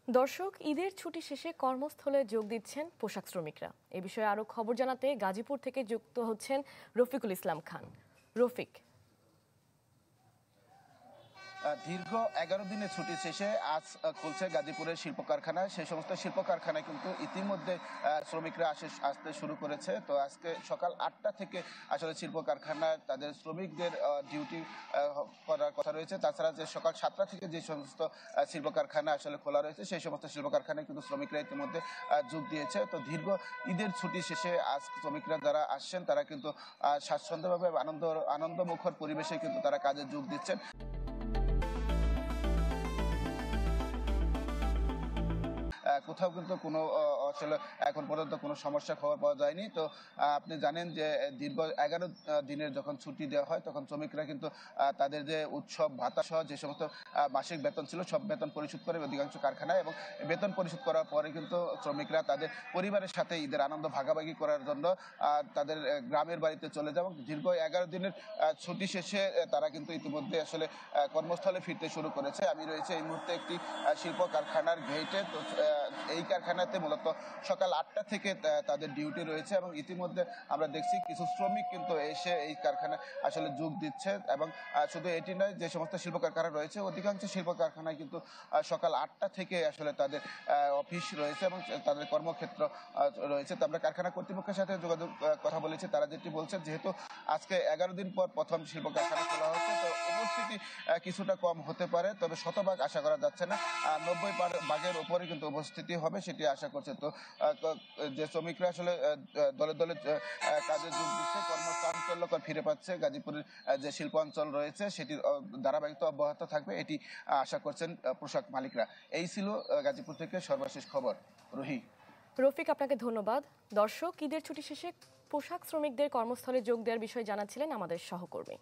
দর্শক, ঈদের ছুটি শেষে কর্মস্থলে যোগ দিচ্ছেন পোশাক শ্রমিকরা। এ বিষয়ে আরো খবর জানাতে গাজীপুর থেকে যুক্ত হচ্ছেন রফিকুল ইসলাম খান। রফিক। দীর্ঘ 11 দিনের ছুটি শেষে আজ খুলছে গাজীপুরের শিল্প কারখানা। সেই সমস্ত শিল্প কারখানায় কিন্তু ইতিমধ্যে শ্রমিকরা আসতে শুরু করেছে। তো আজকে সকাল 8টা থেকে আসলে শিল্প কারখানায় তাদের শ্রমিকদের ডিউটি করার কথা রয়েছে। তাছাড়া যে সকাল 7টা থেকে যে সমস্ত শিল্প কারখানা আসলে খোলা রয়েছে, সেই সমস্ত শিল্প কারখানায় কিন্তু শ্রমিকরা ইতিমধ্যে যোগ দিয়েছে। তো দীর্ঘ ঈদের ছুটি শেষে আজ শ্রমিকরা যারা আসছেন তারা কিন্তু স্বাচ্ছন্দ্যভাবে আনন্দমুখর পরিবেশে কিন্তু তারা কাজে যোগ দিচ্ছেন। কোথাও কিন্তু কোনো আসলে এখন পর্যন্ত কোনো সমস্যার খবর পাওয়া যায়নি। তো আপনি জানেন যে দীর্ঘ 11 দিনের যখন ছুটি দেওয়া হয় তখন শ্রমিকরা কিন্তু তাদের যে উৎসব ভাতা সহ যে সমস্ত মাসিক বেতন ছিল সব বেতন পরিশোধ করে অধিকাংশ কারখানায়, এবং বেতন পরিশোধ করার পরে কিন্তু শ্রমিকরা তাদের পরিবারের সাথে ঈদের আনন্দ ভাগাভাগি করার জন্য তাদের গ্রামের বাড়িতে চলে যায়। এবং দীর্ঘ 11 দিনের ছুটি শেষে তারা কিন্তু ইতিমধ্যে আসলে কর্মস্থলে ফিরতে শুরু করেছে। আমি রয়েছে এই মুহূর্তে একটি শিল্প কারখানার গেটে। তো এই কারখানাতে মূলত সকাল 8টা থেকে তাদের ডিউটি রয়েছে, এবং ইতিমধ্যে আমরা দেখছি কিছু শ্রমিক কিন্তু এসে এই কারখানায় আসলে যোগ দিচ্ছে। এবং শুধু এটি নয়, যে সমস্ত শিল্প কারখানা রয়েছে অধিকাংশ শিল্প কারখানায় কিন্তু সকাল 8টা থেকে আসলে তাদের অফিস রয়েছে এবং তাদের কর্মক্ষেত্র রয়েছে। তো আমরা কারখানা কর্তৃপক্ষের সাথে যোগাযোগ কথা বলেছি, তারা যেটি বলছেন যেহেতু আজকে 11 দিন পর প্রথম শিল্প কারখানা খোলা হচ্ছে, তো উপস্থিতি কিছুটা কম হতে পারে, তবে শতভাগ আশা করা যাচ্ছে না। 90 ভাগের উপরে কিন্তু উপস্থিতি হবে সেটি আশা করছে। তো যে শ্রমিকরা আসলে দলে দলে কাজে যোগ দিচ্ছে, কর্মচাঞ্চল্যকর ফিরে পাচ্ছে গাজীপুরের যে শিল্পাঞ্চল রয়েছে সেটির ধারাবাহিকতা অব্যাহত থাকবে, এটি আশা করছেন পোশাক মালিকরা। এই ছিল গাজীপুর থেকে সর্বশেষ খবর। রুহি। রফিক, আপনাকে ধন্যবাদ। দর্শক, ঈদের ছুটি শেষে পোশাক শ্রমিকদের কর্মস্থলে যোগ দেওয়ার বিষয়ে জানাচ্ছিলেন আমাদের সহকর্মী।